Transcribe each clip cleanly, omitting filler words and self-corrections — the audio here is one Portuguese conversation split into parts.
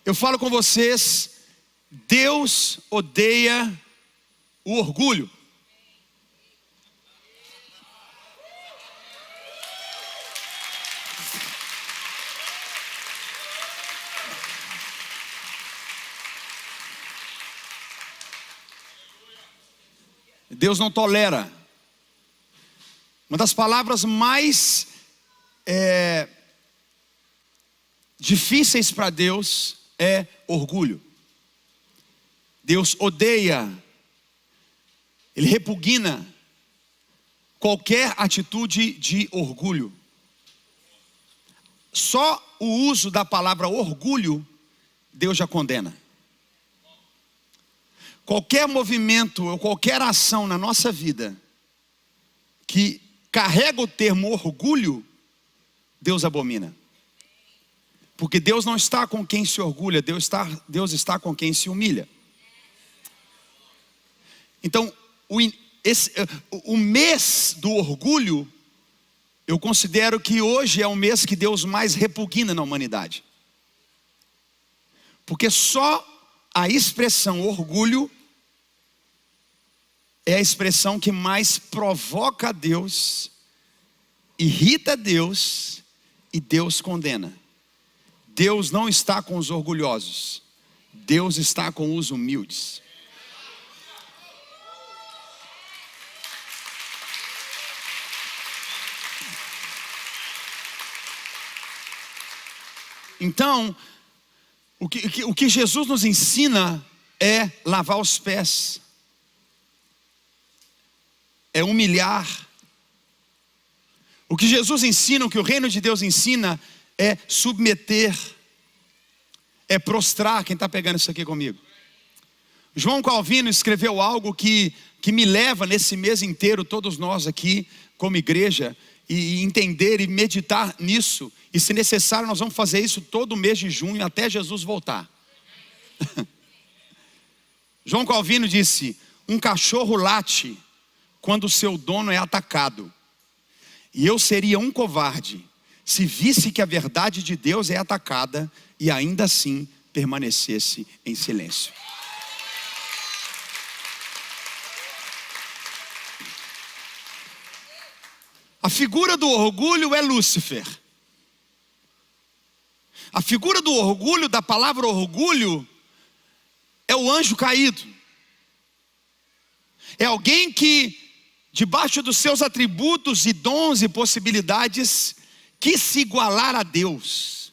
eu falo com vocês, Deus odeia o orgulho. Deus não tolera. Uma das palavras mais difíceis para Deus é orgulho. Deus odeia, Ele repugna qualquer atitude de orgulho. Só o uso da palavra orgulho, Deus já condena. Qualquer movimento ou qualquer ação na nossa vida que carrega o termo orgulho, Deus abomina. Porque Deus não está com quem se orgulha, Deus está com quem se humilha. Então, o mês do orgulho, eu considero que hoje é o mês que Deus mais repugna na humanidade. Porque só a expressão orgulho é a expressão que mais provoca a Deus, irrita a Deus e Deus condena. Deus não está com os orgulhosos, Deus está com os humildes. Então, o que Jesus nos ensina é lavar os pés, é humilhar. O que Jesus ensina, o que o reino de Deus ensina é submeter, é prostrar. Quem está pegando isso aqui comigo? João Calvino escreveu algo que me leva nesse mês inteiro, todos nós aqui como igreja, e entender e meditar nisso. E se necessário nós vamos fazer isso todo mês de junho até Jesus voltar. João Calvino disse: um cachorro late quando o seu dono é atacado, e eu seria um covarde se visse que a verdade de Deus é atacada e ainda assim permanecesse em silêncio. A figura do orgulho é Lúcifer. A figura do orgulho, da palavra orgulho, é o anjo caído. É alguém que, debaixo dos seus atributos e dons e possibilidades, quis se igualar a Deus,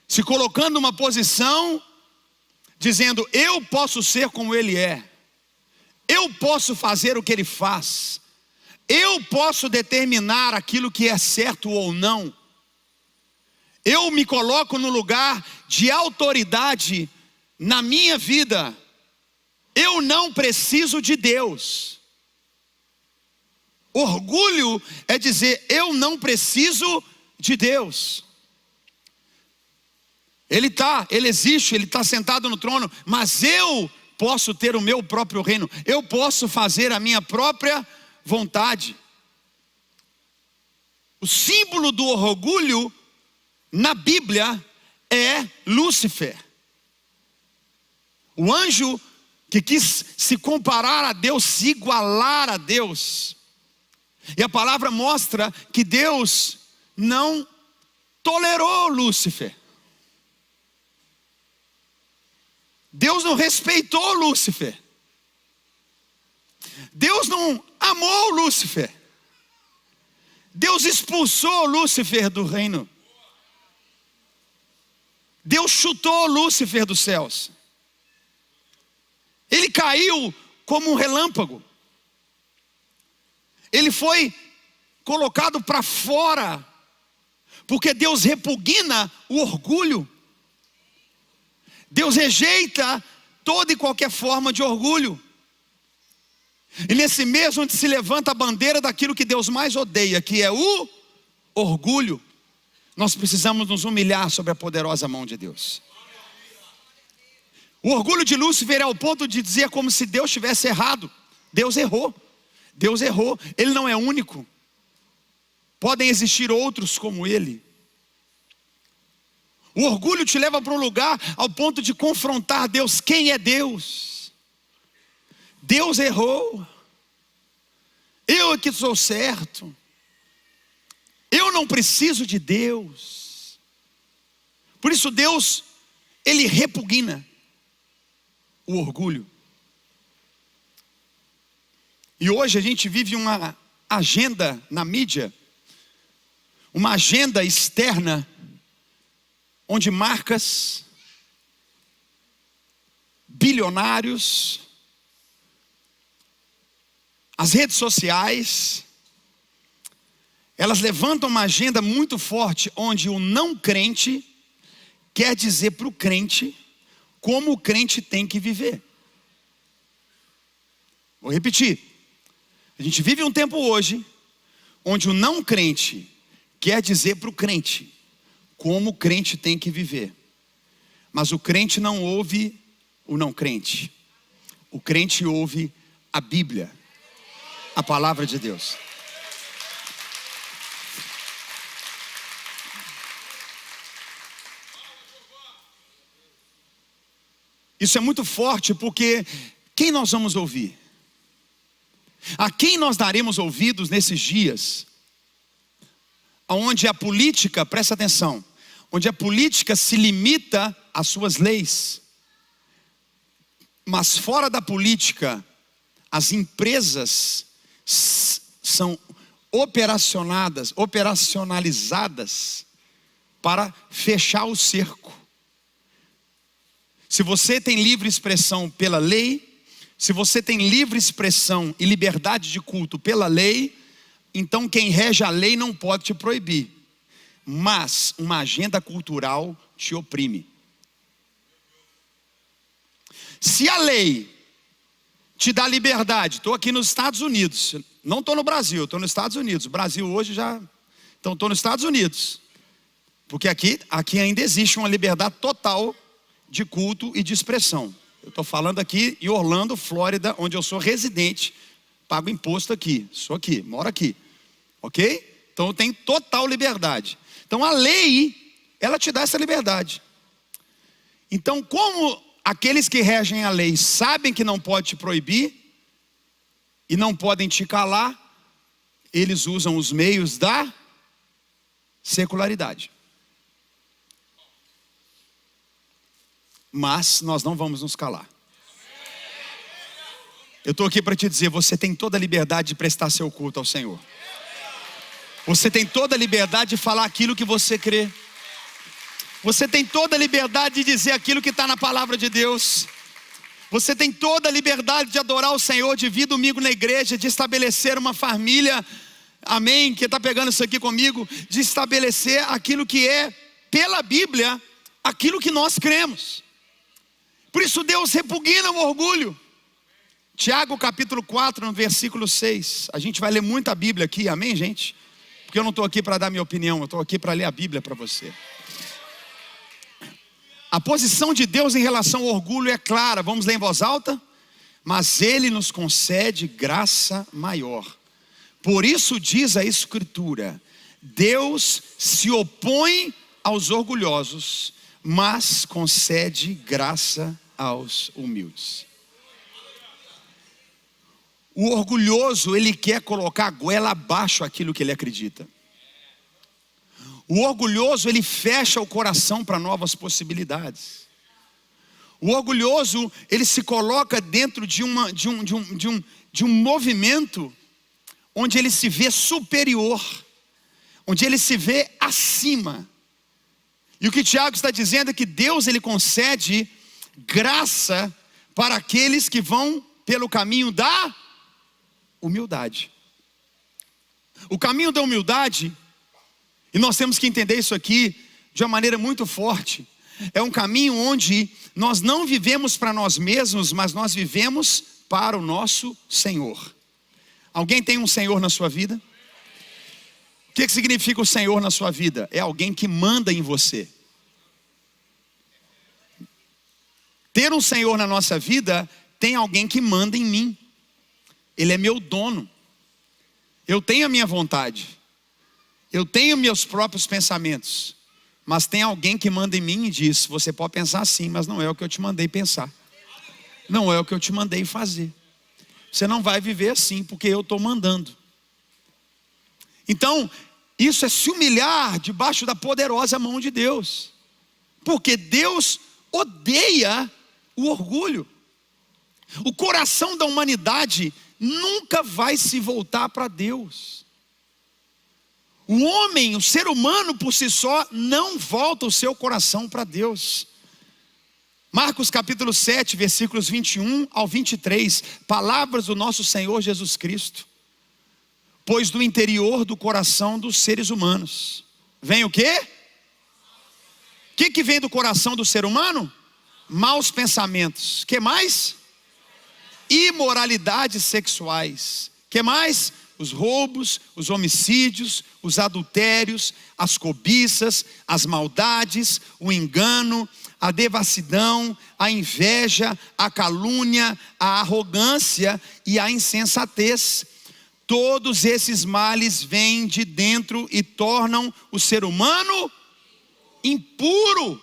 se colocando numa posição, dizendo: eu posso ser como Ele é, eu posso fazer o que Ele faz, eu posso determinar aquilo que é certo ou não. Eu me coloco no lugar de autoridade na minha vida. Eu não preciso de Deus. Orgulho é dizer: eu não preciso de Deus. Ele existe, Ele está sentado no trono, mas eu posso ter o meu próprio reino. Eu posso fazer a minha própria vontade. O símbolo do orgulho na Bíblia é Lúcifer, o anjo que quis se comparar a Deus, se igualar a Deus. E a palavra mostra que Deus não tolerou Lúcifer. Deus não respeitou Lúcifer. Deus não amou Lúcifer. Deus expulsou Lúcifer do reino. Deus chutou Lúcifer dos céus. Ele caiu como um relâmpago. Ele foi colocado para fora, porque Deus repugna o orgulho. Deus rejeita toda e qualquer forma de orgulho. E nesse mês onde se levanta a bandeira daquilo que Deus mais odeia, que é o orgulho, nós precisamos nos humilhar sobre a poderosa mão de Deus. O orgulho de Lúcifer é ao ponto de dizer como se Deus tivesse errado. Deus errou. Deus errou. Ele não é único. Podem existir outros como ele. O orgulho te leva para um lugar ao ponto de confrontar Deus. Quem é Deus? Deus errou. Eu é que sou certo. Eu não preciso de Deus. Por isso Deus, Ele repugna o orgulho. E hoje a gente vive uma agenda na mídia, uma agenda externa, onde marcas, bilionários, as redes sociais, elas levantam uma agenda muito forte, onde o não crente quer dizer para o crente como o crente tem que viver. Vou repetir. A gente vive um tempo hoje, onde o não crente quer dizer para o crente como o crente tem que viver. Mas o crente não ouve o não crente. O crente ouve a Bíblia, a palavra de Deus. Isso é muito forte, porque quem nós vamos ouvir? A quem nós daremos ouvidos nesses dias? Onde a política, presta atenção, onde a política se limita às suas leis. Mas fora da política, as empresas são operacionalizadas para fechar o cerco. Se você tem livre expressão pela lei, se você tem livre expressão e liberdade de culto pela lei, então quem rege a lei não pode te proibir. Mas uma agenda cultural te oprime. Se a lei te dá liberdade, estou aqui nos Estados Unidos, não estou no Brasil, estou nos Estados Unidos. O Brasil hoje já, então estou nos Estados Unidos. Porque aqui ainda existe uma liberdade total de culto e de expressão. Eu estou falando aqui em Orlando, Flórida, onde eu sou residente, pago imposto aqui, sou aqui, moro aqui, ok? Então eu tenho total liberdade. Então a lei, ela te dá essa liberdade. Então, como aqueles que regem a lei sabem que não pode te proibir e não podem te calar, eles usam os meios da secularidade. Mas nós não vamos nos calar. Eu estou aqui para te dizer, você tem toda a liberdade de prestar seu culto ao Senhor. Você tem toda a liberdade de falar aquilo que você crê. Você tem toda a liberdade de dizer aquilo que está na palavra de Deus. Você tem toda a liberdade de adorar o Senhor, de vir domingo na igreja, de estabelecer uma família, amém, que está pegando isso aqui comigo, de estabelecer aquilo que é, pela Bíblia, aquilo que nós cremos. Por isso Deus repugna o orgulho. Tiago capítulo 4, no versículo 6. A gente vai ler muita Bíblia aqui, amém, gente? Porque eu não estou aqui para dar minha opinião, eu estou aqui para ler a Bíblia para você. A posição de Deus em relação ao orgulho é clara, vamos ler em voz alta? Mas Ele nos concede graça maior. Por isso diz a Escritura, Deus se opõe aos orgulhosos, mas concede graça aos humildes. O orgulhoso, ele quer colocar a goela abaixo aquilo que ele acredita. O orgulhoso, ele fecha o coração para novas possibilidades. O orgulhoso, ele se coloca dentro de um movimento onde ele se vê superior, onde ele se vê acima. E o que Tiago está dizendo é que Deus, ele concede graça para aqueles que vão pelo caminho da humildade. O caminho da humildade, e nós temos que entender isso aqui de uma maneira muito forte, é um caminho onde nós não vivemos para nós mesmos, mas nós vivemos para o nosso Senhor. Alguém tem um Senhor na sua vida? O que significa o Senhor na sua vida? É alguém que manda em você. Ter um Senhor na nossa vida, tem alguém que manda em mim. Ele é meu dono. Eu tenho a minha vontade. Eu tenho meus próprios pensamentos. Mas tem alguém que manda em mim e diz: você pode pensar assim, mas não é o que eu te mandei pensar. Não é o que eu te mandei fazer. Você não vai viver assim, porque eu estou mandando. Então, isso é se humilhar debaixo da poderosa mão de Deus. Porque Deus odeia o orgulho. O coração da humanidade nunca vai se voltar para Deus. O homem, o ser humano por si só, não volta o seu coração para Deus. Marcos capítulo 7, versículos 21 ao 23, palavras do nosso Senhor Jesus Cristo. Pois do interior do coração dos seres humanos vem o quê? O que vem do coração do ser humano? Maus pensamentos. Que mais? Imoralidades sexuais. Que mais? Os roubos, os homicídios, os adultérios, as cobiças, as maldades, o engano, a devassidão, a inveja, a calúnia, a arrogância e a insensatez. Todos esses males vêm de dentro e tornam o ser humano impuro.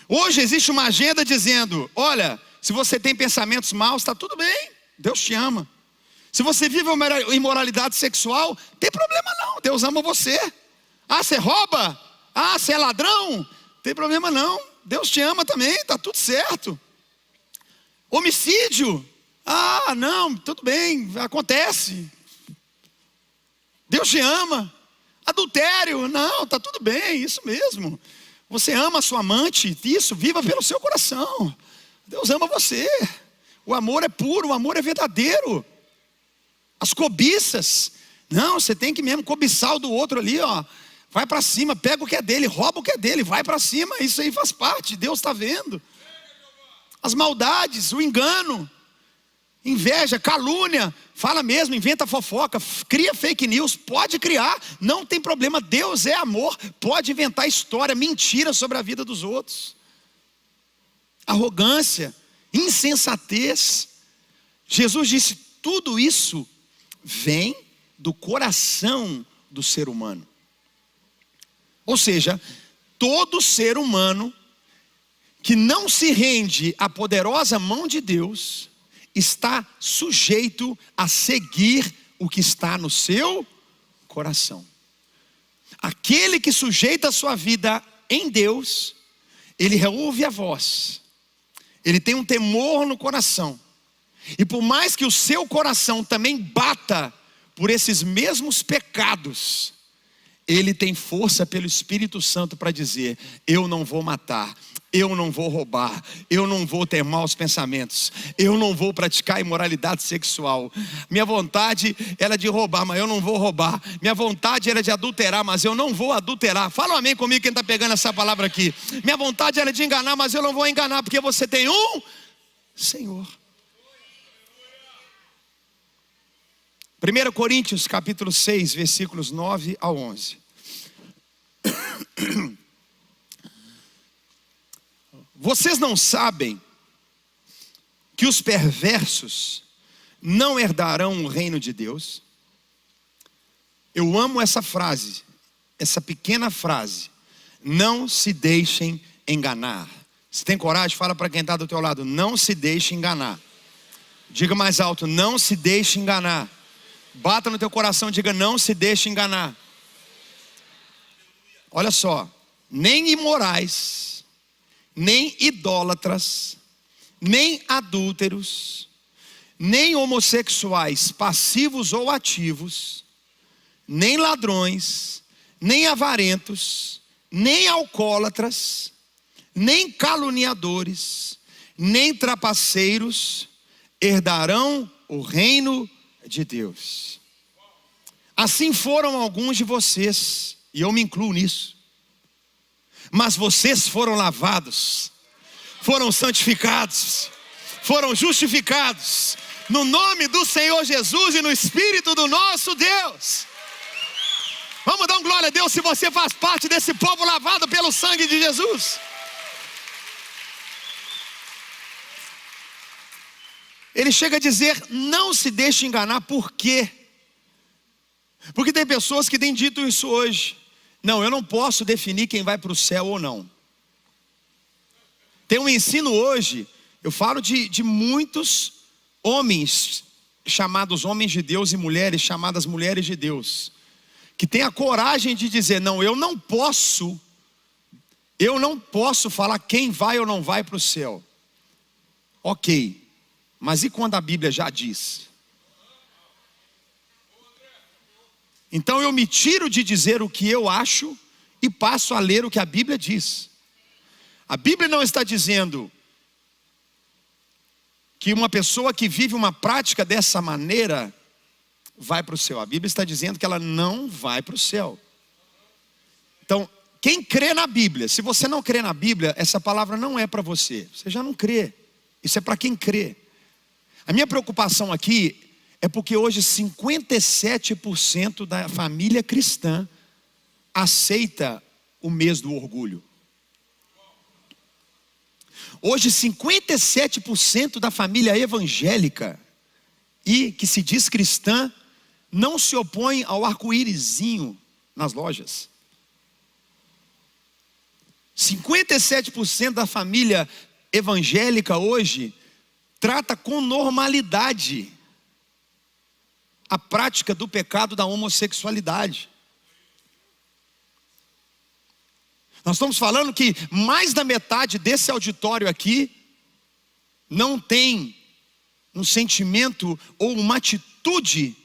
Hoje existe uma agenda dizendo: olha, se você tem pensamentos maus, está tudo bem, Deus te ama. Se você vive uma imoralidade sexual, não tem problema não, Deus ama você. Ah, você rouba? Ah, você é ladrão? Não tem problema não, Deus te ama também, está tudo certo. Homicídio? Ah, não, tudo bem, acontece. Deus te ama. Adultério? Não, está tudo bem, isso mesmo. Você ama a sua amante, isso, viva pelo seu coração. Deus ama você. O amor é puro, o amor é verdadeiro. As cobiças, não, você tem que mesmo cobiçar o do outro ali, ó. Vai para cima, pega o que é dele, rouba o que é dele, vai para cima, isso aí faz parte, Deus está vendo. As maldades, o engano, inveja, calúnia, fala mesmo, inventa fofoca, cria fake news, pode criar, não tem problema, Deus é amor, pode inventar história, mentira sobre a vida dos outros. Arrogância, insensatez. Jesus disse: tudo isso vem do coração do ser humano. Ou seja, todo ser humano que não se rende à poderosa mão de Deus está sujeito a seguir o que está no seu coração. Aquele que sujeita a sua vida em Deus, ele ouve a voz, ele tem um temor no coração, e por mais que o seu coração também bata por esses mesmos pecados, ele tem força pelo Espírito Santo para dizer: eu não vou matar, eu não vou roubar, eu não vou ter maus pensamentos, eu não vou praticar imoralidade sexual. Minha vontade era de roubar, mas eu não vou roubar. Minha vontade era de adulterar, mas eu não vou adulterar. Fala um amém comigo quem está pegando essa palavra aqui. Minha vontade era de enganar, mas eu não vou enganar, porque você tem um Senhor. 1 Coríntios capítulo 6, versículos 9 ao 11. Vocês não sabem que os perversos não herdarão o reino de Deus? Eu amo essa frase, essa pequena frase: não se deixem enganar. Se tem coragem, fala para quem está do teu lado: não se deixe enganar. Diga mais alto: não se deixe enganar. Bata no teu coração e diga: não se deixe enganar. Olha só, nem imorais, nem idólatras, nem adúlteros, nem homossexuais passivos ou ativos, nem ladrões, nem avarentos, nem alcoólatras, nem caluniadores, nem trapaceiros herdarão o reino de Deus. Assim foram alguns de vocês, e eu me incluo nisso. Mas vocês foram lavados, foram santificados, foram justificados no nome do Senhor Jesus e no Espírito do nosso Deus. Vamos dar um glória a Deus se você faz parte desse povo lavado pelo sangue de Jesus. Ele chega a dizer: não se deixe enganar. Por quê? Porque tem pessoas que têm dito isso hoje: Não, eu não posso definir quem vai para o céu ou não. Tem um ensino hoje, eu falo de muitos homens, chamados homens de Deus, e mulheres, chamadas mulheres de Deus, que tem a coragem de dizer, não, eu não posso falar quem vai ou não vai para o céu. Ok, mas e quando a Bíblia já diz? Então eu me tiro de dizer o que eu acho e passo a ler o que a Bíblia diz. A Bíblia não está dizendo que uma pessoa que vive uma prática dessa maneira vai para o céu. A Bíblia está dizendo que ela não vai para o céu. Então, quem crê na Bíblia, se você não crê na Bíblia, essa palavra não é para você. Você já não crê. Isso é para quem crê. A minha preocupação aqui é porque hoje 57% da família cristã aceita o mês do orgulho. Hoje 57% da família evangélica e que se diz cristã não se opõe ao arco-írisinho nas lojas. 57% da família evangélica hoje trata com normalidade a prática do pecado da homossexualidade. Nós estamos falando que mais da metade desse auditório aqui não tem um sentimento ou uma atitude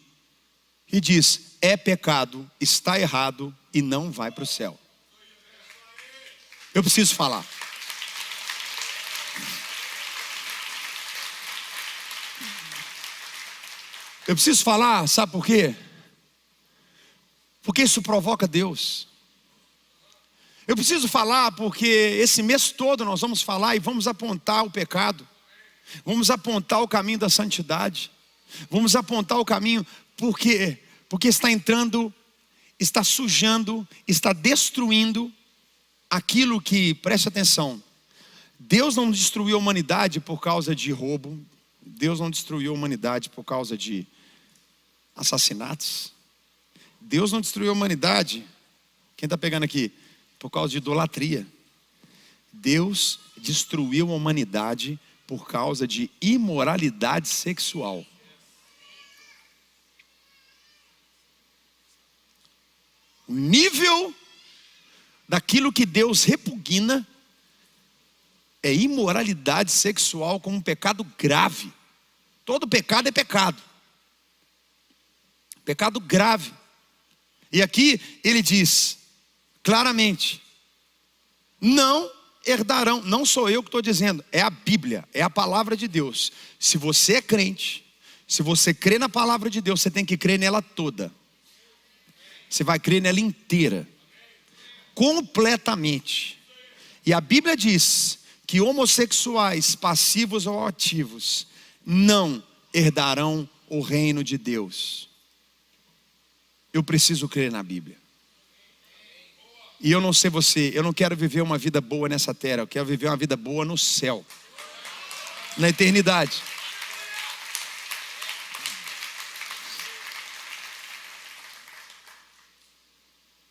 que diz, é pecado, está errado e não vai para o céu. Eu preciso falar. Eu preciso falar, sabe por quê? Porque isso provoca Deus. Eu preciso falar porque esse mês todo nós vamos falar e vamos apontar o pecado. Vamos apontar o caminho da santidade. Vamos apontar o caminho porque está entrando, está sujando, está destruindo aquilo que, preste atenção, Deus não destruiu a humanidade por causa de roubo. Deus não destruiu a humanidade por causa de assassinatos. Deus não destruiu a humanidade, quem está pegando aqui? Por causa de idolatria. Deus destruiu a humanidade por causa de imoralidade sexual. O nível daquilo que Deus repugna é imoralidade sexual como um pecado grave. Todo pecado é pecado. Pecado grave. E aqui ele diz claramente, não herdarão, não sou eu que estou dizendo, é a Bíblia, é a palavra de Deus. Se você é crente, se você crê na palavra de Deus, você tem que crer nela toda. Você vai crer nela inteira, completamente. E a Bíblia diz que homossexuais, passivos ou ativos, não herdarão o reino de Deus. Eu preciso crer na Bíblia. E eu não sei você, eu não quero viver uma vida boa nessa terra, eu quero viver uma vida boa no céu, na eternidade.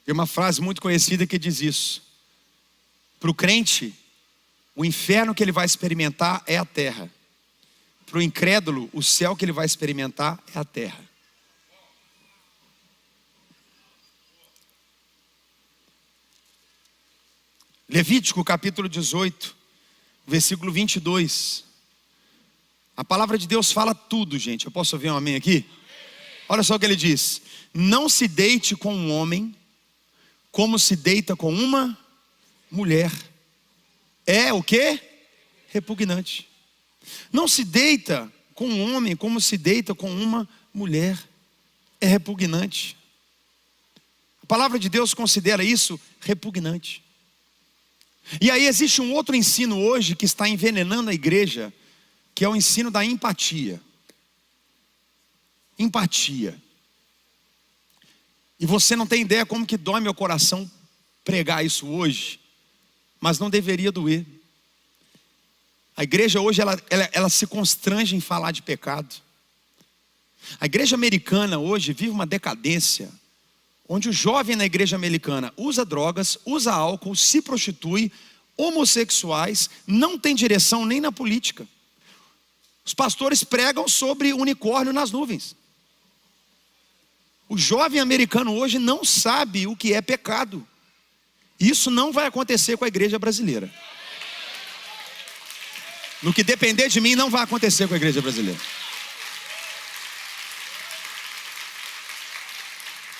Tem uma frase muito conhecida que diz isso. Para o crente, o inferno que ele vai experimentar é a terra. Para o incrédulo, o céu que ele vai experimentar é a terra. Levítico capítulo 18, versículo 22. A palavra de Deus fala tudo, gente. Eu posso ouvir um amém aqui? Olha só o que ele diz. Não se deite com um homem como se deita com uma mulher. É o quê? Repugnante. Não se deita com um homem como se deita com uma mulher. É repugnante. A palavra de Deus considera isso repugnante. E aí existe um outro ensino hoje que está envenenando a igreja, que é o ensino da empatia. Empatia. E você não tem ideia como que dói meu coração pregar isso hoje, mas não deveria doer. A igreja hoje ela se constrange em falar de pecado. A igreja americana hoje vive uma decadência, onde o jovem na igreja americana usa drogas, usa álcool, se prostitui, homossexuais, não tem direção nem na política. Os pastores pregam sobre unicórnio nas nuvens. O jovem americano hoje não sabe o que é pecado. Isso não vai acontecer com a igreja brasileira. No que depender de mim, não vai acontecer com a igreja brasileira.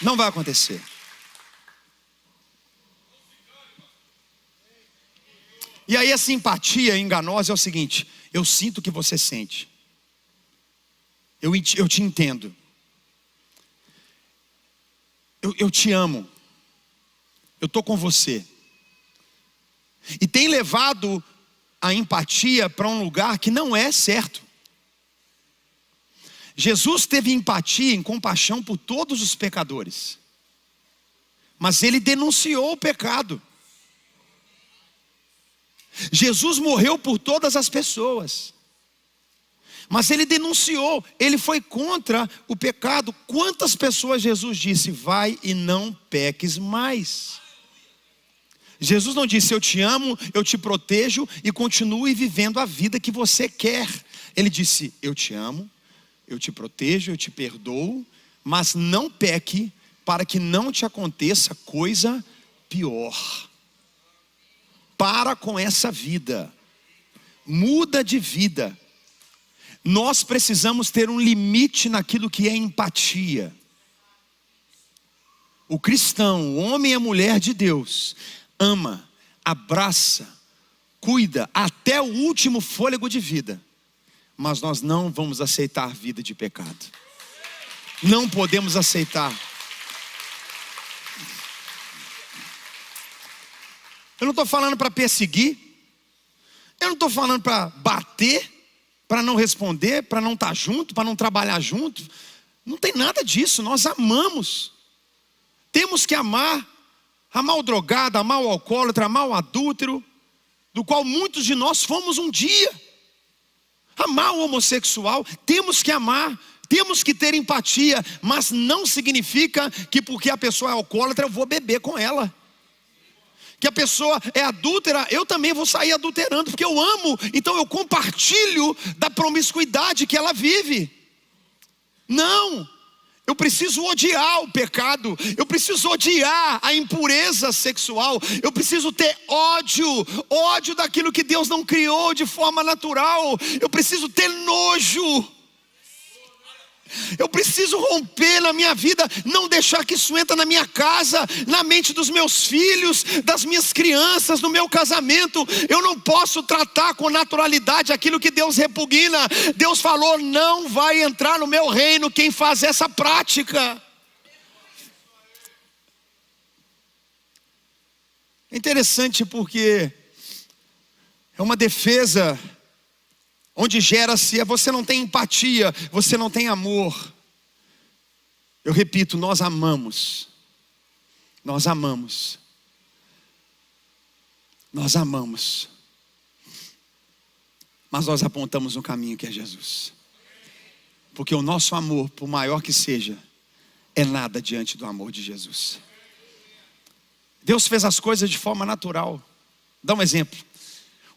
Não vai acontecer. E aí a simpatia enganosa é o seguinte: eu sinto o que você sente. Eu te entendo. Eu te amo. Eu estou com você. E tem levado a empatia para um lugar que não é certo. Jesus teve empatia e compaixão por todos os pecadores, mas ele denunciou o pecado. Jesus morreu por todas as pessoas, mas ele denunciou, ele foi contra o pecado. Quantas pessoas Jesus disse: vai e não peques mais? Jesus não disse: eu te amo, eu te protejo e continue vivendo a vida que você quer. Ele disse: eu te amo, eu te protejo, eu te perdoo, mas não peque, para que não te aconteça coisa pior. Para com essa vida, muda de vida. Nós precisamos ter um limite naquilo que é empatia. O cristão, o homem e a mulher de Deus, ama, abraça, cuida até o último fôlego de vida. Mas nós não vamos aceitar vida de pecado. Não podemos aceitar. Eu não estou falando para perseguir. Eu não estou falando para bater, para não responder, para não estar junto, para não trabalhar junto. Não tem nada disso. Nós amamos. Temos que amar. Amar o drogado, amar o alcoólatra, amar o adúltero, do qual muitos de nós fomos um dia. Amar o homossexual, temos que amar, temos que ter empatia, mas não significa que porque a pessoa é alcoólatra eu vou beber com ela. Que a pessoa é adúltera, eu também vou sair adulterando, porque eu amo, então eu compartilho da promiscuidade que ela vive. Não! Eu preciso odiar o pecado, eu preciso odiar a impureza sexual, eu preciso ter ódio daquilo que Deus não criou de forma natural, eu preciso ter nojo, eu preciso romper na minha vida, não deixar que isso entre na minha casa, na mente dos meus filhos, das minhas crianças, no meu casamento. Eu não posso tratar com naturalidade aquilo que Deus repugna. Deus falou: não vai entrar no meu reino quem faz essa prática. É interessante porque é uma defesa onde gera-se, você não tem empatia, você não tem amor. Eu repito, nós amamos. Nós amamos. Nós amamos. Mas nós apontamos um caminho que é Jesus. Porque o nosso amor, por maior que seja, é nada diante do amor de Jesus. Deus fez as coisas de forma natural. Dá um exemplo.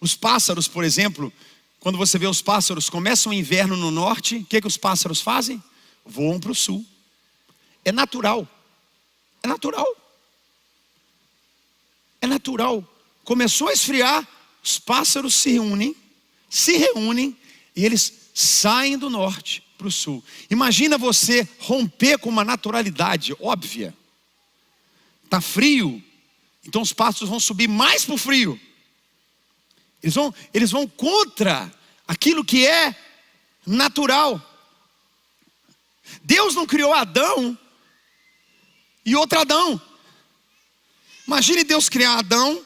Os pássaros, por exemplo, quando você vê os pássaros, começa o inverno no norte, o que os pássaros fazem? Voam para o sul. É natural. É natural. É natural. Começou a esfriar, os pássaros se reúnem e eles saem do norte para o sul. Imagina você romper com uma naturalidade óbvia. Está frio, então os pássaros vão subir mais para o frio. Eles vão contra aquilo que é natural. Deus não criou Adão e outro Adão. Imagine Deus criar Adão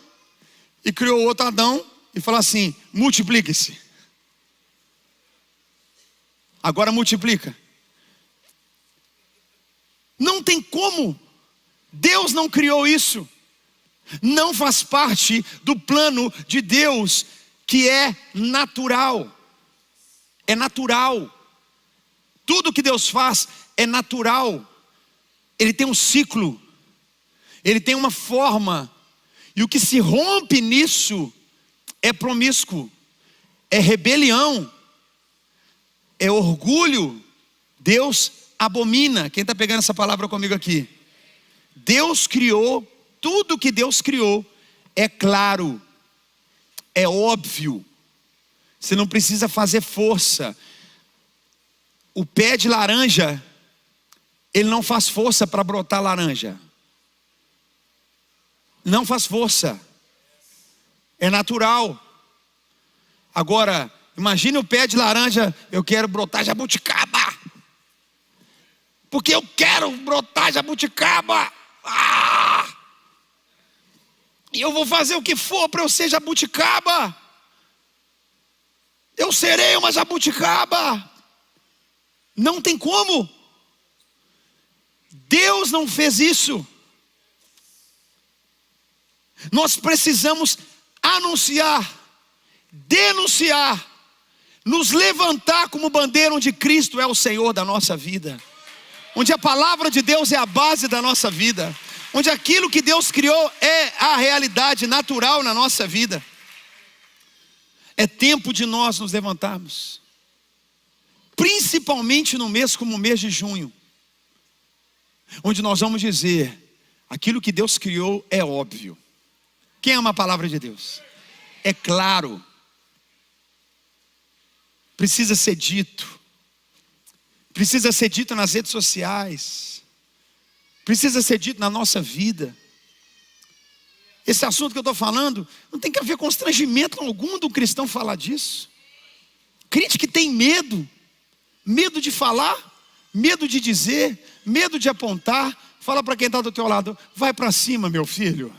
e criou outro Adão e falar assim: multiplique-se. Agora multiplica. Não tem como. Deus não criou isso. Não faz parte do plano de Deus, que é natural. É natural. Tudo que Deus faz é natural. Ele tem um ciclo. Ele tem uma forma. E o que se rompe nisso é promíscuo, é rebelião, é orgulho. Deus abomina. Quem está pegando essa palavra comigo aqui? Deus criou, tudo que Deus criou é claro, é óbvio. Você não precisa fazer força. O pé de laranja, ele não faz força para brotar laranja. Não faz força. É natural. Agora, imagine o pé de laranja, eu quero brotar jabuticaba. Porque eu quero brotar jabuticaba. E eu vou fazer o que for para eu ser jabuticaba. Eu serei uma jabuticaba. Não tem como. Deus não fez isso. Nós precisamos anunciar, denunciar, nos levantar como bandeira onde Cristo é o Senhor da nossa vida, onde a palavra de Deus é a base da nossa vida, onde aquilo que Deus criou é a realidade natural na nossa vida. É tempo de nós nos levantarmos, principalmente no mês como o mês de junho, onde nós vamos dizer, aquilo que Deus criou é óbvio. Quem ama a palavra de Deus? É claro. Precisa ser dito. Precisa ser dito nas redes sociais. Precisa ser dito na nossa vida. Esse assunto que eu estou falando, não tem que haver constrangimento algum do cristão falar disso. Crente que tem medo. Medo de falar, medo de dizer, medo de apontar. Fala para quem está do teu lado, vai para cima, meu filho.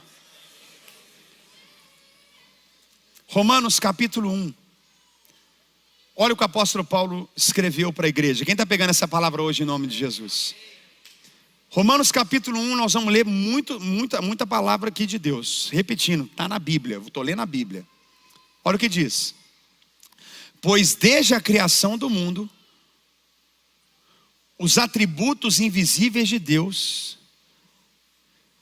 Romanos capítulo 1. Olha o que o apóstolo Paulo escreveu para a igreja. Quem está pegando essa palavra hoje em nome de Jesus? Romanos capítulo 1, nós vamos ler muita palavra aqui de Deus. Repetindo, está na Bíblia, estou lendo a Bíblia. Olha o que diz. Pois desde a criação do mundo, os atributos invisíveis de Deus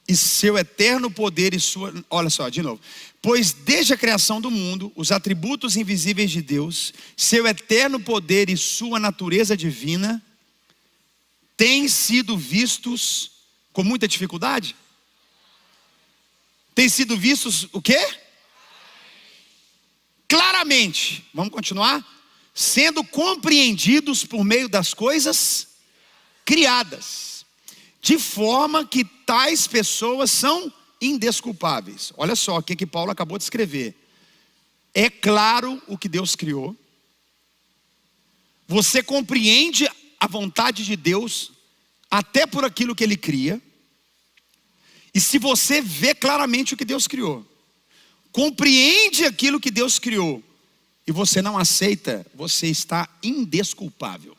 e seu eterno poder e sua... Olha só, de novo. Pois desde a criação do mundo, os atributos invisíveis de Deus, seu eterno poder e sua natureza divina, têm sido vistos com muita dificuldade? Têm sido vistos o quê? Claramente. Vamos continuar? Sendo compreendidos por meio das coisas criadas, de forma que tais pessoas são indesculpáveis. Olha só o que Paulo acabou de escrever. É claro o que Deus criou. Você compreende a vontade de Deus até por aquilo que Ele cria. E se você vê claramente o que Deus criou, compreende aquilo que Deus criou, e você não aceita, você está indesculpável.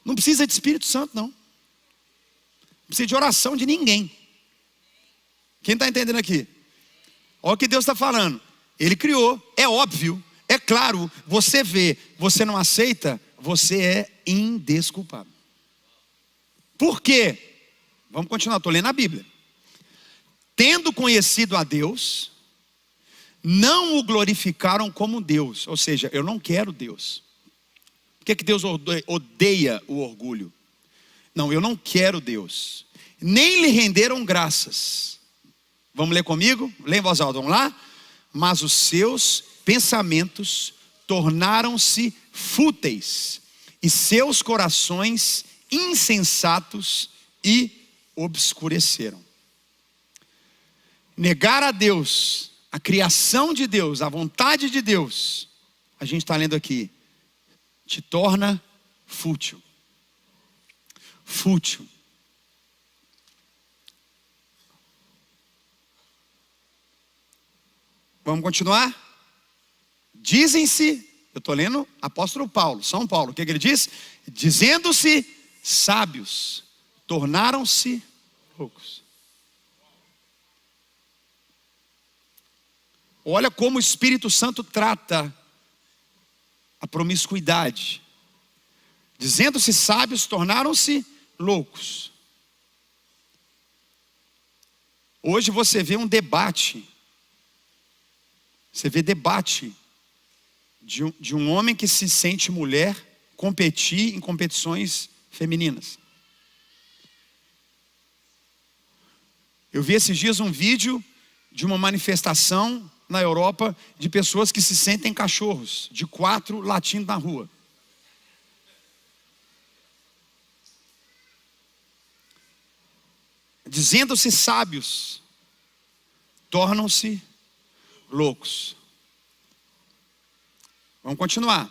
Não precisa de Espírito Santo, não. Não precisa de oração de ninguém. Quem está entendendo aqui? Olha o que Deus está falando. Ele criou, é óbvio, é claro. Você vê, você não aceita, você é indesculpável. Por quê? Vamos continuar, estou lendo a Bíblia. Tendo conhecido a Deus, não o glorificaram como Deus. Ou seja, eu não quero Deus. Por que Deus odeia o orgulho? Não, eu não quero Deus. Nem lhe renderam graças. Vamos ler comigo? Lê em voz alta, vamos lá? Mas os seus pensamentos tornaram-se fúteis, e seus corações insensatos e obscureceram. Negar a Deus, a criação de Deus, a vontade de Deus, a gente está lendo aqui, te torna fútil. Fútil. Vamos continuar? Dizem-se, eu estou lendo apóstolo Paulo, São Paulo, o que ele diz? Dizendo-se sábios, tornaram-se loucos. Olha como o Espírito Santo trata a promiscuidade. Dizendo-se sábios, tornaram-se loucos. Hoje você vê um debate. Você vê debate de um homem que se sente mulher competir em competições femininas. Eu vi esses dias um vídeo de uma manifestação na Europa de pessoas que se sentem cachorros, de 4 latindo na rua. Dizendo-se sábios, tornam-se loucos. Vamos continuar.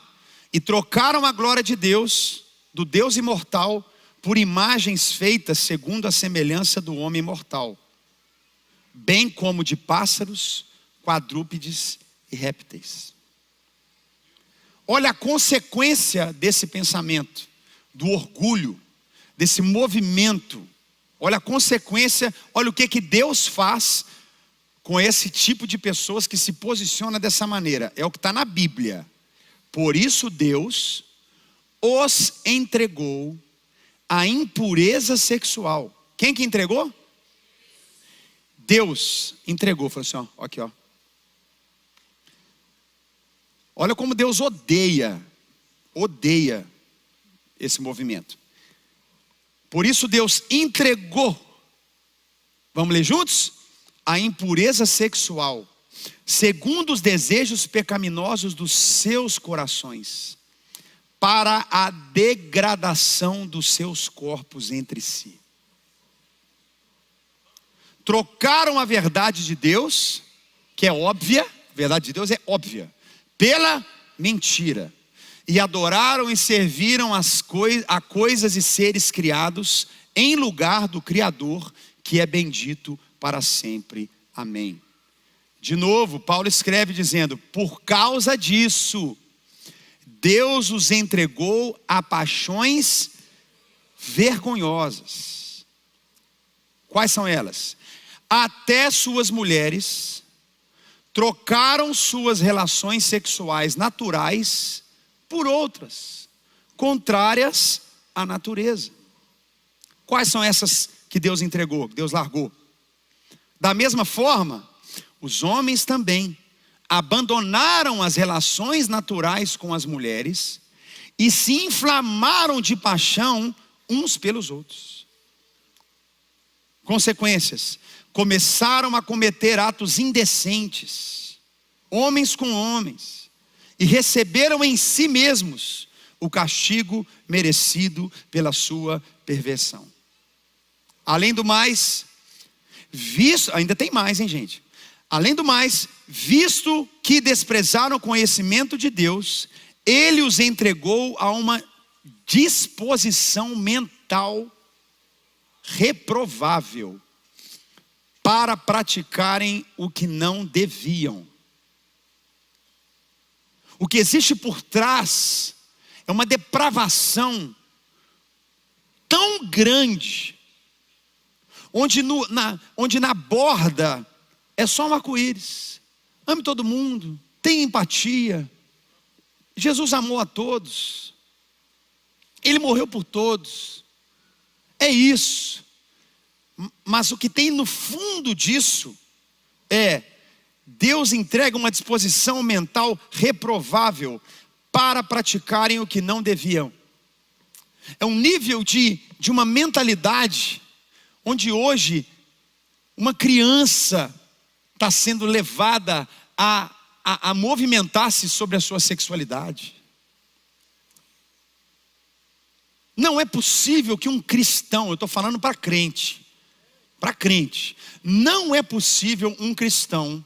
E trocaram a glória de Deus, do Deus imortal, por imagens feitas segundo a semelhança do homem mortal, bem como de pássaros, quadrúpedes e répteis. Olha a consequência desse pensamento, do orgulho, desse movimento. Olha a consequência, olha o que Deus faz com esse tipo de pessoas que se posiciona dessa maneira. É o que está na Bíblia. Por isso Deus os entregou à impureza sexual. Quem que entregou? Deus entregou. Falou assim, ó, aqui ó. Olha como Deus odeia esse movimento. Por isso Deus entregou, vamos ler juntos? A impureza sexual, segundo os desejos pecaminosos dos seus corações, para a degradação dos seus corpos entre si. Trocaram a verdade de Deus, que é óbvia, a verdade de Deus é óbvia, pela mentira. E adoraram e serviram a coisas e seres criados em lugar do Criador, que é bendito para sempre. Amém. De novo, Paulo escreve dizendo: por causa disso, Deus os entregou a paixões vergonhosas. Quais são elas? Até suas mulheres trocaram suas relações sexuais naturais por outras, contrárias à natureza. Quais são essas que Deus entregou, que Deus largou? Da mesma forma, os homens também abandonaram as relações naturais com as mulheres e se inflamaram de paixão uns pelos outros. Consequências: começaram a cometer atos indecentes, homens com homens, e receberam em si mesmos o castigo merecido pela sua perversão. Além do mais, ainda tem mais, hein, gente? Além do mais, visto que desprezaram o conhecimento de Deus, Ele os entregou a uma disposição mental reprovável para praticarem o que não deviam. O que existe por trás é uma depravação tão grande, onde na borda é só um arco-íris. Ame todo mundo, tenha empatia. Jesus amou a todos, Ele morreu por todos. É isso. Mas o que tem no fundo disso é: Deus entrega uma disposição mental reprovável para praticarem o que não deviam. É um nível de uma mentalidade onde hoje uma criança está sendo levada a movimentar-se sobre a sua sexualidade. Não é possível que um cristão, eu estou falando para crente, não é possível um cristão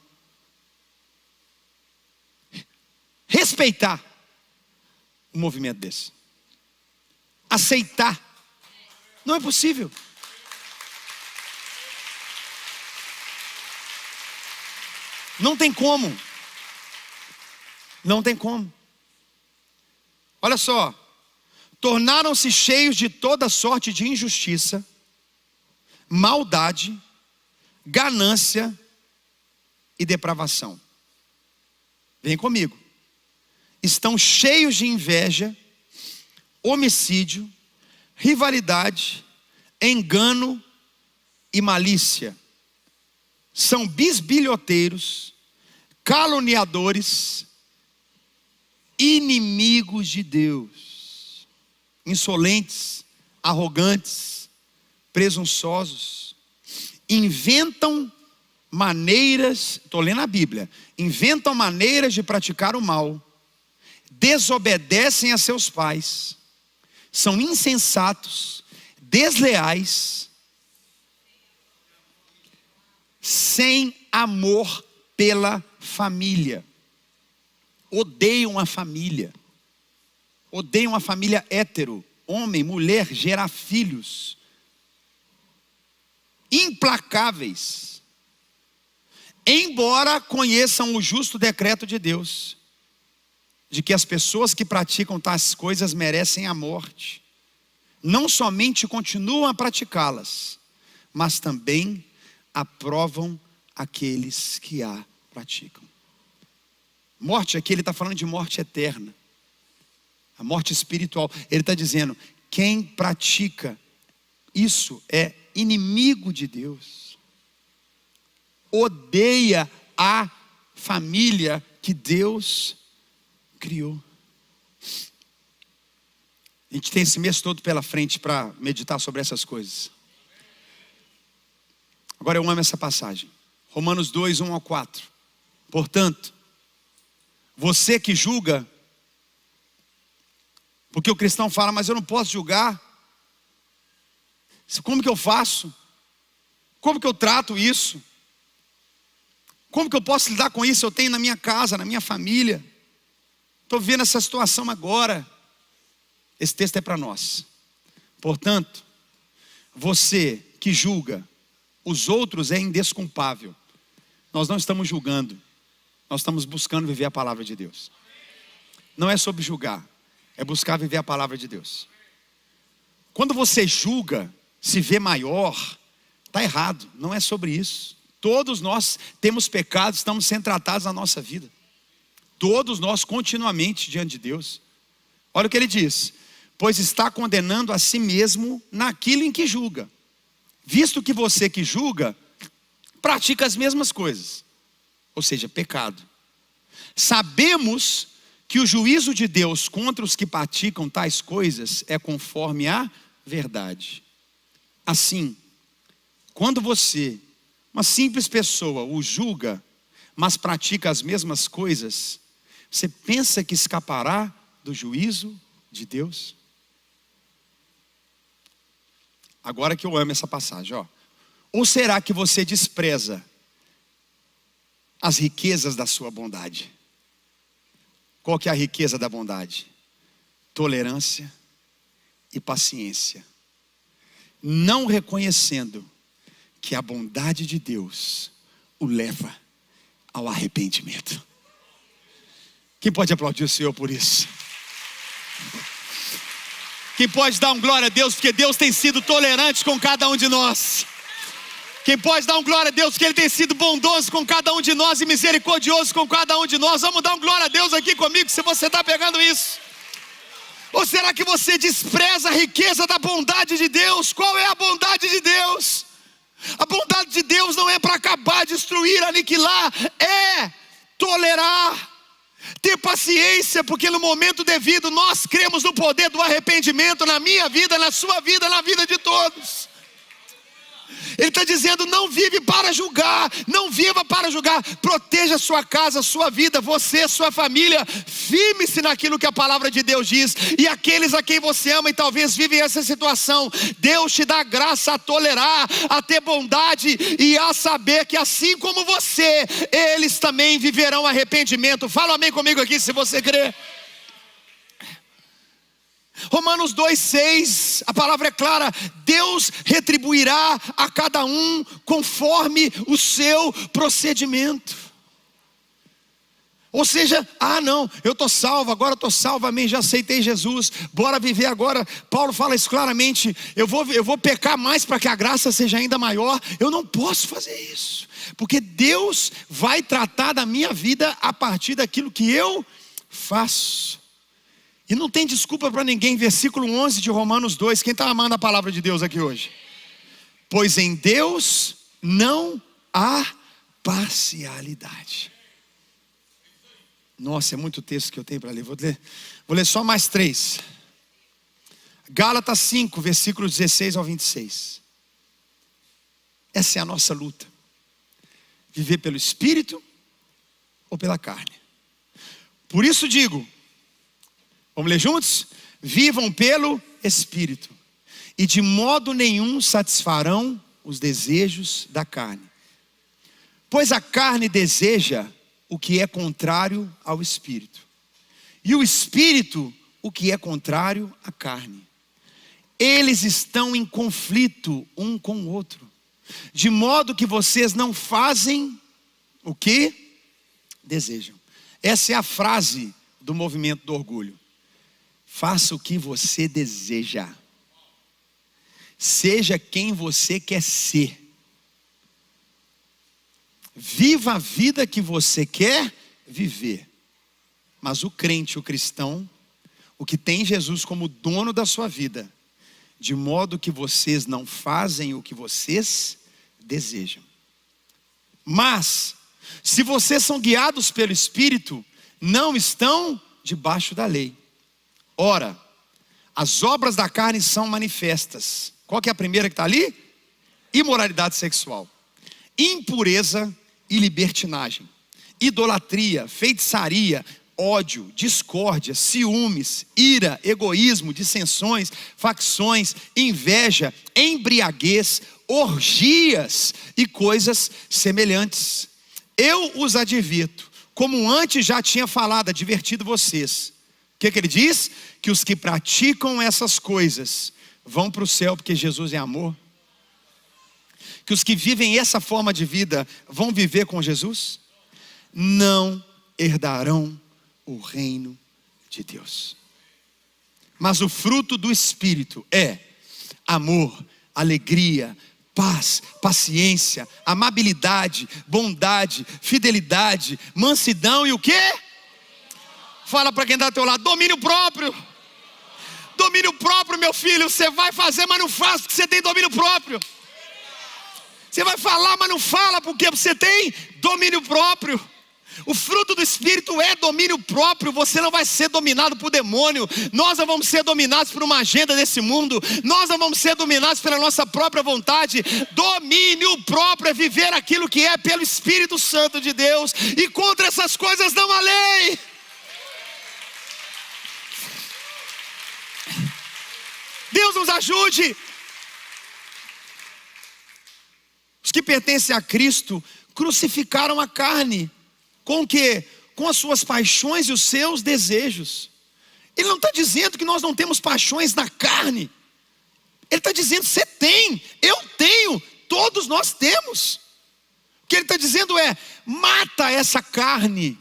respeitar um movimento desse, aceitar. Não é possível. Não tem como. Não tem como. Olha só. Tornaram-se cheios de toda sorte de injustiça, maldade, ganância e depravação. Vem comigo. Estão cheios de inveja, homicídio, rivalidade, engano e malícia. são bisbilhoteiros, caluniadores, inimigos de Deus, insolentes, arrogantes, presunçosos, inventam maneiras, estou lendo a Bíblia, inventam maneiras de praticar o mal, desobedecem a seus pais, são insensatos, desleais, sem amor pela família, odeiam a família hétero, homem, mulher, gerar filhos, implacáveis, embora conheçam o justo decreto de Deus, de que as pessoas que praticam tais coisas merecem a morte, não somente continuam a praticá-las, mas também aprovam aqueles que a praticam. Morte aqui, ele está falando de morte eterna, a morte espiritual. Ele está dizendo, quem pratica isso é inimigo de Deus, odeia a família que Deus criou. A gente tem esse mês todo pela frente para meditar sobre essas coisas. Agora eu amo essa passagem, Romanos 2, 1 ao 4. Portanto, você que julga, porque o cristão fala, mas eu não posso julgar, como que eu faço? Como que eu trato isso? Como que eu posso lidar com isso? Eu tenho na minha casa, na minha família, estou vendo essa situação agora. Esse texto é para nós. Portanto, você que julga os outros é indesculpável. Nós não estamos julgando, nós estamos buscando viver a palavra de Deus. Não é sobre julgar, é buscar viver a palavra de Deus. Quando você julga, se vê maior, está errado, não é sobre isso. Todos nós temos pecados, estamos sendo tratados na nossa vida. Todos nós continuamente diante de Deus. Olha o que ele diz: pois está condenando a si mesmo naquilo em que julga, visto que você que julga, pratica as mesmas coisas, ou seja, pecado. Sabemos que o juízo de Deus contra os que praticam tais coisas é conforme a verdade. Assim, quando você, uma simples pessoa, o julga, mas pratica as mesmas coisas, você pensa que escapará do juízo de Deus? Agora que eu amo essa passagem, ó. Ou será que você despreza as riquezas da sua bondade? Qual que é a riqueza da bondade? Tolerância e paciência, não reconhecendo que a bondade de Deus o leva ao arrependimento. Quem pode aplaudir o Senhor por isso? Quem pode dar um glória a Deus, porque Deus tem sido tolerante com cada um de nós? Quem pode dar um glória a Deus, porque Ele tem sido bondoso com cada um de nós e misericordioso com cada um de nós? Vamos dar um glória a Deus aqui comigo, se você está pegando isso. Ou será que você despreza a riqueza da bondade de Deus? Qual é a bondade de Deus? A bondade de Deus não é para acabar, destruir, aniquilar, é tolerar, ter paciência, porque no momento devido nós cremos no poder do arrependimento na minha vida, na sua vida, na vida de todos. Ele está dizendo, não vive para julgar, não viva para julgar, proteja a sua casa, a sua vida, você, sua família, firme-se naquilo que a palavra de Deus diz. E aqueles a quem você ama e talvez vivem essa situação, Deus te dá graça a tolerar, a ter bondade e a saber que assim como você, eles também viverão arrependimento. Fala amém comigo aqui se você crê. Romanos 2,6, a palavra é clara: Deus retribuirá a cada um conforme o seu procedimento. Ou seja, não, eu estou salvo, agora estou salvo, amém, já aceitei Jesus, bora viver agora. Paulo fala isso claramente, eu vou pecar mais para que a graça seja ainda maior. Eu não posso fazer isso, porque Deus vai tratar da minha vida a partir daquilo que eu faço. E não tem desculpa para ninguém. Versículo 11 de Romanos 2. Quem está amando a palavra de Deus aqui hoje? Pois em Deus não há parcialidade. Nossa, é muito texto que eu tenho para ler. Vou ler só mais 3. Gálatas 5, versículos 16 ao 26. Essa é a nossa luta. Viver pelo Espírito ou pela carne. Por isso digo, vamos ler juntos? Vivam pelo Espírito, e de modo nenhum satisfarão os desejos da carne. Pois a carne deseja o que é contrário ao Espírito, e o Espírito o que é contrário à carne. Eles estão em conflito um com o outro, de modo que vocês não fazem o que desejam. Essa é a frase do movimento do orgulho. Faça o que você deseja. Seja quem você quer ser. Viva a vida que você quer viver. Mas o crente, o cristão, o que tem Jesus como dono da sua vida, de modo que vocês não fazem o que vocês desejam. Mas, se vocês são guiados pelo Espírito, não estão debaixo da lei. Ora, as obras da carne são manifestas. Qual que é a primeira que está ali? Imoralidade sexual, impureza e libertinagem, idolatria, feitiçaria, ódio, discórdia, ciúmes, ira, egoísmo, dissensões, facções, inveja, embriaguez, orgias e coisas semelhantes. Eu os advirto, como antes já tinha falado, advertido vocês. O que ele diz? Que os que praticam essas coisas vão para o céu porque Jesus é amor. Que os que vivem essa forma de vida vão viver com Jesus, não herdarão o reino de Deus. Mas o fruto do Espírito é amor, alegria, paz, paciência, amabilidade, bondade, fidelidade, mansidão e o quê? Fala para quem está ao teu lado, domínio próprio. Domínio próprio, meu filho. Você vai fazer, mas não faz porque você tem domínio próprio. Você vai falar, mas não fala porque você tem domínio próprio. O fruto do Espírito é domínio próprio. Você não vai ser dominado por demônio. Nós não vamos ser dominados por uma agenda desse mundo. Nós não vamos ser dominados pela nossa própria vontade. Domínio próprio é viver aquilo que é pelo Espírito Santo de Deus. E contra essas coisas não há lei. Deus nos ajude. Os que pertencem a Cristo crucificaram a carne. Com o quê? Com as suas paixões e os seus desejos. Ele não está dizendo que nós não temos paixões na carne. Ele está dizendo, você tem, eu tenho, todos nós temos. O que ele está dizendo é, mata essa carne.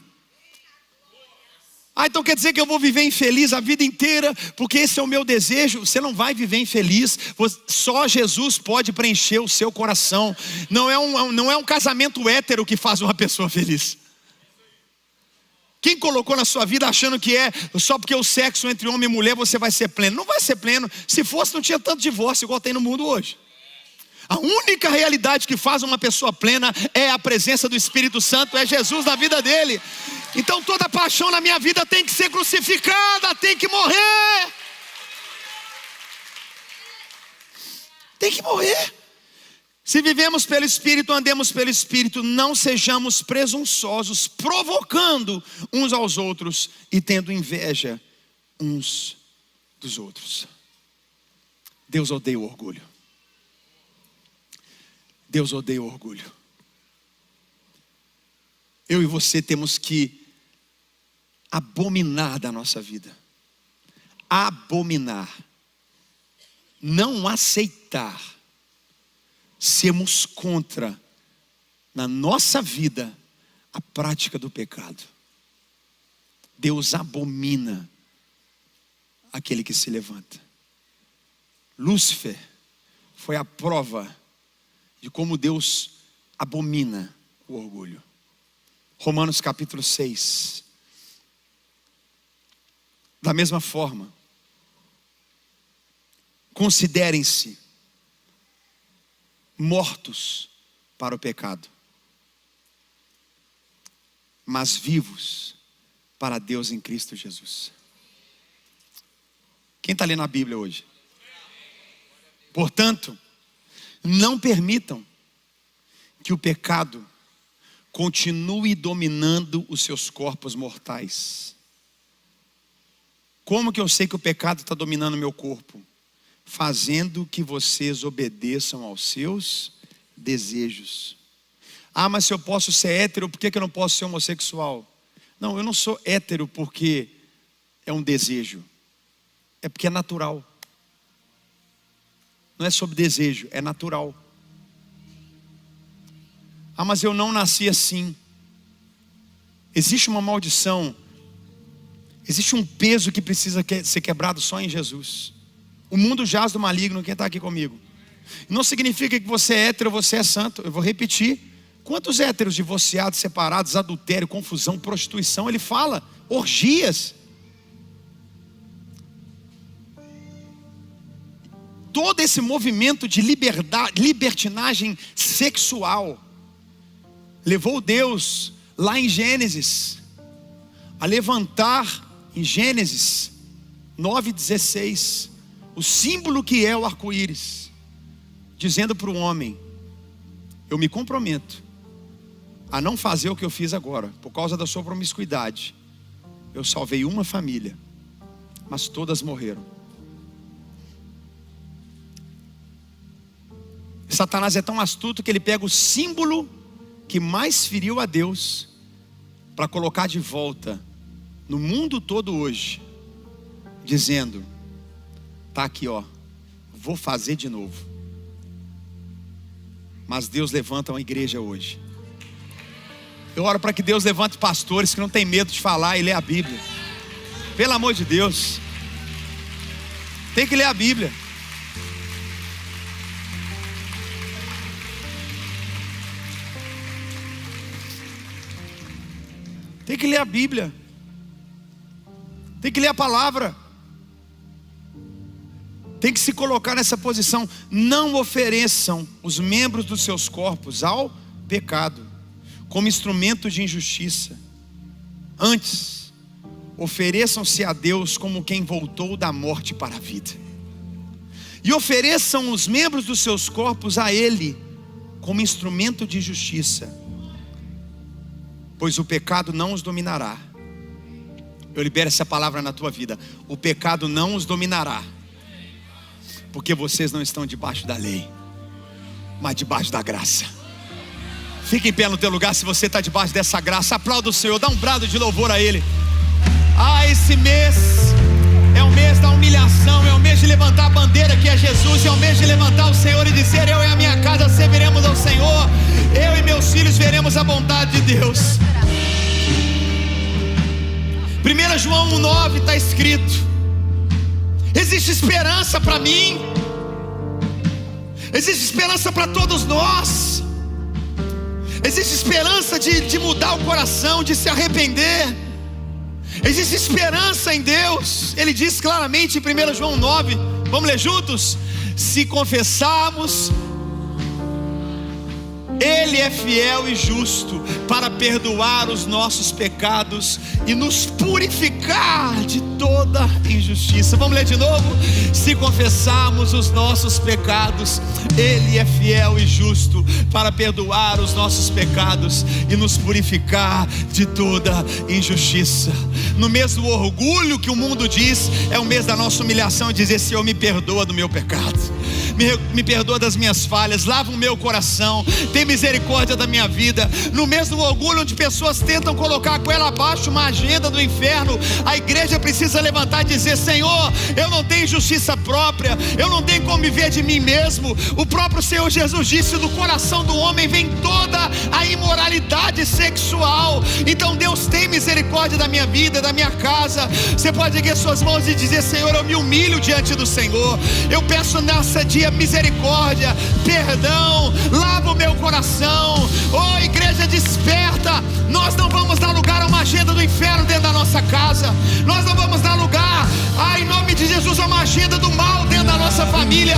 Então quer dizer que eu vou viver infeliz a vida inteira, porque esse é o meu desejo? Você não vai viver infeliz. Só Jesus pode preencher o seu coração. Não é um casamento hétero que faz uma pessoa feliz. Quem colocou na sua vida achando que é só porque o sexo entre homem e mulher você vai ser pleno? Não vai ser pleno. Se fosse, não tinha tanto divórcio igual tem no mundo hoje. A única realidade que faz uma pessoa plena é a presença do Espírito Santo, é Jesus na vida dele. Então toda paixão na minha vida tem que ser crucificada, tem que morrer. Tem que morrer. Se vivemos pelo Espírito, andemos pelo Espírito, não sejamos presunçosos, provocando uns aos outros e tendo inveja uns dos outros. Deus odeia o orgulho. Deus odeia o orgulho. Eu e você temos que abominar da nossa vida. Abominar. Não aceitar. Sermos contra, na nossa vida, a prática do pecado. Deus abomina aquele que se levanta. Lúcifer foi a prova de como Deus abomina o orgulho. Romanos capítulo 6. Da mesma forma, considerem-se mortos para o pecado. mas vivos para Deus em Cristo Jesus. Quem está lendo a Bíblia hoje? Portanto, não permitam que o pecado continue dominando os seus corpos mortais. Como que eu sei que o pecado está dominando o meu corpo? Fazendo que vocês obedeçam aos seus desejos. Ah, mas se eu posso ser hétero, por que eu não posso ser homossexual? Não, eu não sou hétero porque é um desejo. É porque é natural. Não é sobre desejo, é natural. Ah, mas eu não nasci assim. Existe uma maldição. Existe um peso que precisa ser quebrado só em Jesus. O mundo jaz do maligno. Quem está aqui comigo? Não significa que você é hétero, você é santo. Eu vou repetir. Quantos héteros divorciados, separados, adultério, confusão, prostituição? Ele fala, orgias. Todo esse movimento de libertinagem sexual levou Deus lá em Gênesis a levantar em Gênesis 9:16 o símbolo que é o arco-íris, dizendo para o homem: eu me comprometo a não fazer o que eu fiz agora, por causa da sua promiscuidade. Eu salvei uma família, mas todas morreram. Satanás é tão astuto que ele pega o símbolo que mais feriu a Deus para colocar de volta no mundo todo hoje, dizendo: tá aqui, ó, vou fazer de novo. Mas Deus levanta uma igreja hoje. Eu oro para que Deus levante pastores que não tem medo de falar e ler a Bíblia. Pelo amor de Deus, tem que ler a Bíblia. Tem que ler a Bíblia. Tem que ler a palavra. Tem que se colocar nessa posição. Não ofereçam os membros dos seus corpos ao pecado como instrumento de injustiça. Antes, ofereçam-se a Deus como quem voltou da morte para a vida. E ofereçam os membros dos seus corpos a Ele como instrumento de justiça, pois o pecado não os dominará. Eu libero essa palavra na tua vida. O pecado não os dominará, porque vocês não estão debaixo da lei, mas debaixo da graça. Fique em pé no teu lugar se você está debaixo dessa graça. Aplauda o Senhor, dá um brado de louvor a Ele. Esse mês é o mês da humilhação, é o mês de levantar a bandeira que é Jesus, é o mês de levantar o Senhor e dizer: eu e a minha casa serviremos ao Senhor, eu e meus filhos veremos a bondade de Deus. 1 João 1:9 está escrito: existe esperança para mim, existe esperança para todos nós, existe esperança de mudar o coração, de se arrepender, existe esperança em Deus. Ele diz claramente em 1 João 9, vamos ler juntos? Se confessarmos, Ele é fiel e justo para perdoar os nossos pecados e nos purificar de toda injustiça. Vamos ler de novo? Se confessarmos os nossos pecados, Ele é fiel e justo para perdoar os nossos pecados e nos purificar de toda injustiça. No mês do orgulho que o mundo diz, é o mês da nossa humilhação, dizer: Senhor, me perdoa do meu pecado, me perdoa das minhas falhas, lava o meu coração, tem misericórdia da minha vida. No mês do orgulho, onde pessoas tentam colocar com ela abaixo uma agenda do inferno, a igreja precisa levantar e dizer: Senhor, eu não tenho justiça própria, eu não tenho como viver de mim mesmo. O próprio Senhor Jesus disse: do coração do homem vem toda a imoralidade sexual. Então Deus tem misericórdia da minha vida, da minha casa. Você pode erguer suas mãos e dizer: Senhor, eu me humilho diante do Senhor, eu peço nessa dia misericórdia, perdão, lava o meu coração. Oh, igreja, desperta. Nós não vamos dar lugar a uma agenda do inferno dentro da nossa casa. Nós não vamos dar lugar, em nome de Jesus, a uma agenda do mal dentro da nossa família.